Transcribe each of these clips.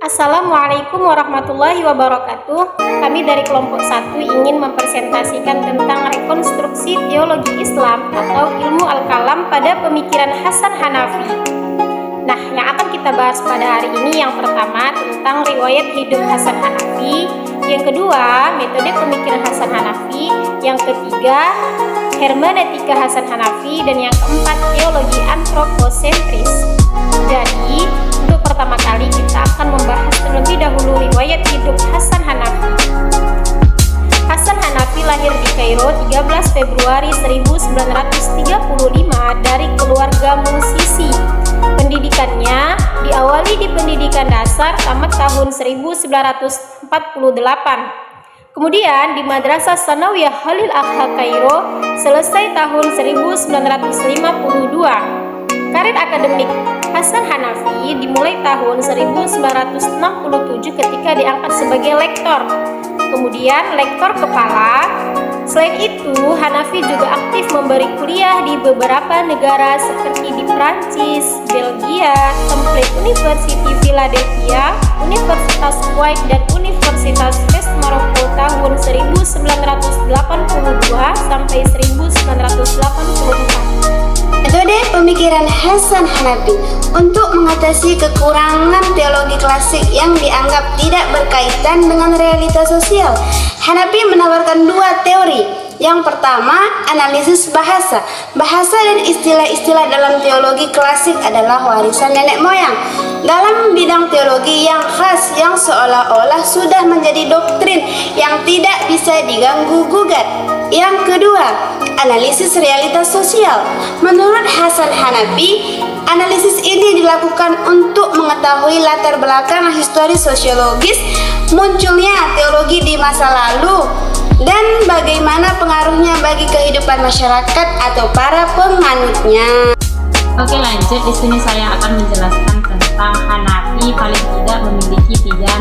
Assalamualaikum warahmatullahi wabarakatuh. Kami dari kelompok 1 ingin mempresentasikan tentang rekonstruksi teologi Islam atau ilmu al-kalam pada pemikiran Hasan Hanafi. Nah, yang akan kita bahas pada hari ini yang pertama tentang riwayat hidup Hasan Hanafi, yang kedua metode pemikiran Hasan Hanafi, yang ketiga hermeneutika Hasan Hanafi, dan yang keempat teologi antroposentris. Jadi, untuk pertama kali kita akan membahas terlebih dahulu riwayat hidup Hasan Hanafi. Hasan Hanafi lahir di Kairo 13 Februari 1935 dari keluarga musisi. Pendidikannya diawali di pendidikan dasar tamat tahun 1948. Kemudian di Madrasah Sanawiyah Khalil Agha Kairo selesai tahun 1952. Karir akademik Hasan Hanafi dimulai tahun 1967 ketika diangkat sebagai lektor, kemudian lektor kepala. Selain itu, Hanafi juga aktif memberi kuliah di beberapa negara seperti di Prancis, Belgia, Temple University Philadelphia, Universitas Kuwait, dan Universitas West Maroko tahun 1982 sampai 1984. Metode pemikiran Hasan Hanafi untuk mengatasi kekurangan teologi klasik yang dianggap tidak berkaitan dengan realita sosial. Hanafi menawarkan dua teori. Yang pertama, analisis bahasa. Bahasa dan istilah-istilah dalam teologi klasik adalah warisan nenek moyang. Dalam bidang teologi yang khas yang seolah-olah sudah menjadi doktrin yang tidak bisa diganggu-gugat. Yang kedua, analisis realitas sosial. Menurut Hasan Hanafi, analisis ini dilakukan untuk mengetahui latar belakang historis sosiologis munculnya teologi di masa lalu dan bagaimana pengaruhnya bagi kehidupan masyarakat atau para penganutnya. Oke, lanjut. Di sini saya akan menjelaskan tentang Hanafi paling tidak memiliki 3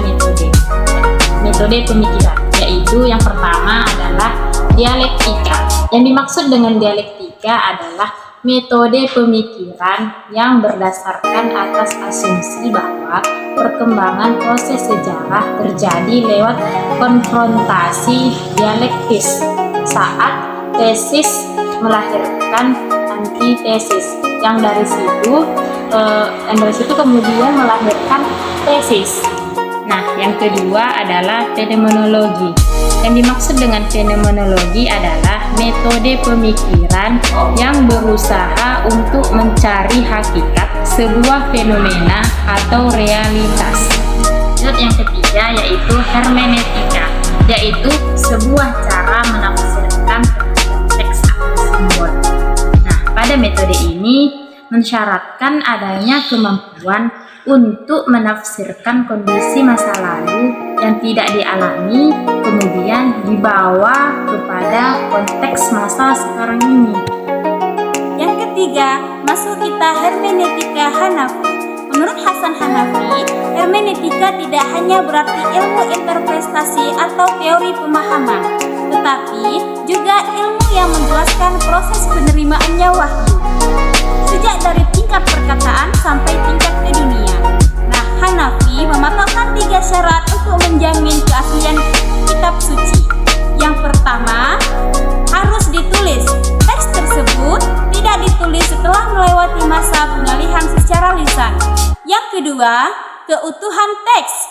metode pemikiran, yaitu yang pertama adalah dialektika. Yang dimaksud dengan dialektika adalah metode pemikiran yang berdasarkan atas asumsi bahwa perkembangan proses sejarah terjadi lewat konfrontasi dialektis saat tesis melahirkan antitesis, yang dari situ kemudian melahirkan tesis. Nah, yang kedua adalah fenomenologi. Yang dimaksud dengan fenomenologi adalah metode pemikiran yang berusaha untuk mencari hakikat sebuah fenomena atau realitas. Dan yang ketiga yaitu hermeneutika, yaitu sebuah cara menafsirkan teks atau simbol. Nah, pada metode ini mensyaratkan adanya kemampuan untuk menafsirkan kondisi masa lalu yang tidak dialami, kemudian dibawa kepada konteks masa sekarang ini. Yang ketiga, masuk kita hermeneutika Hanafi. Menurut Hasan Hanafi, hermeneutika tidak hanya berarti ilmu interpretasi atau teori pemahaman, tetapi juga ilmu yang menjelaskan proses penerimaannya wahyu, sejak dari tingkat perkataan sampai tingkat kedunia. Nah, Hanafi mematokkan 3 syarat untuk menjamin keaslian kitab suci. Yang pertama, harus ditulis. Teks tersebut tidak ditulis setelah melewati masa pengalihan secara lisan. Yang kedua, keutuhan teks.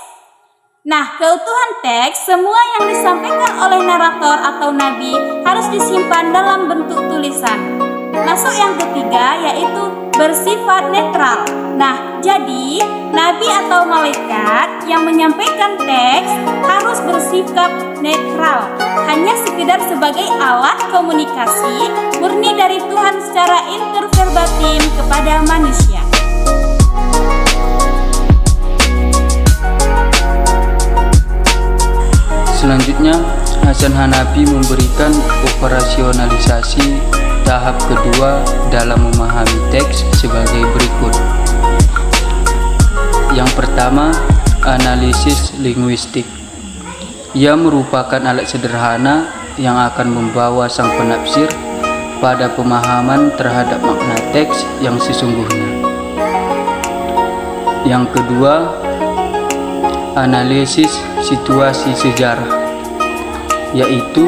Nah, keutuhan teks, semua yang disampaikan oleh narator atau nabi harus disimpan dalam bentuk tulisan. Masuk yang ketiga yaitu bersifat netral. Nah, jadi nabi atau malaikat yang menyampaikan teks harus bersikap netral, hanya sekedar sebagai alat komunikasi murni dari Tuhan secara interverbatim kepada manusia. Selanjutnya, Hasan Hanafi memberikan operasionalisasi tahap kedua dalam memahami teks sebagai berikut. Yang pertama, analisis linguistik. Ia merupakan alat sederhana yang akan membawa sang penafsir pada pemahaman terhadap makna teks yang sesungguhnya. Yang kedua, analisis situasi sejarah, yaitu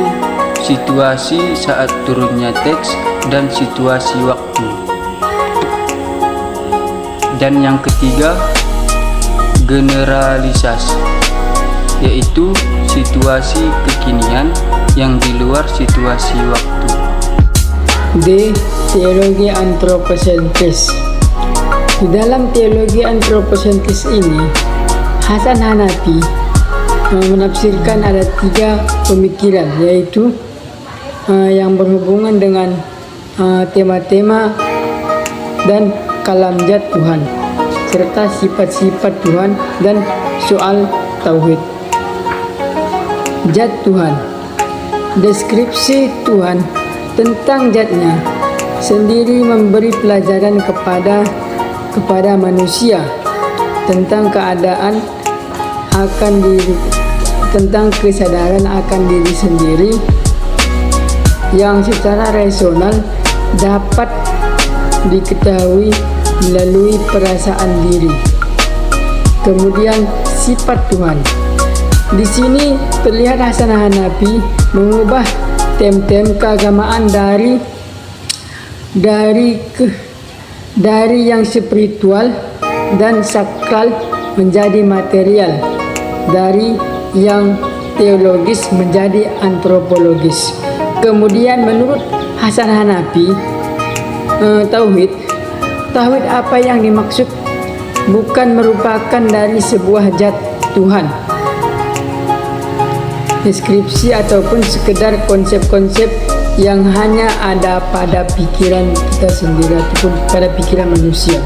situasi saat turunnya teks dan situasi waktu. Dan yang ketiga, generalisasi, yaitu situasi kekinian yang di luar situasi waktu. D. Teologi antroposentris. Di dalam teologi antroposentris ini, Hasan Hanafi menafsirkan ada 3 pemikiran, yaitu yang berhubungan dengan tema-tema dan kalam zat Tuhan, serta sifat-sifat Tuhan dan soal tauhid. Zat Tuhan, deskripsi Tuhan tentang zatnya sendiri memberi pelajaran kepada manusia tentang keadaan akan diri, tentang kesadaran akan diri sendiri yang secara rasional dapat diketahui melalui perasaan diri. Kemudian sifat Tuhan. Di sini terlihat Hasan Hanafi mengubah tem-tem keagamaan dari yang spiritual dan sakral menjadi material, dari yang teologis menjadi antropologis. Kemudian menurut Hasan Hanafi, tauhid apa yang dimaksud bukan merupakan dari sebuah zat Tuhan, deskripsi ataupun sekedar konsep-konsep yang hanya ada pada pikiran kita sendiri ataupun pada pikiran manusia.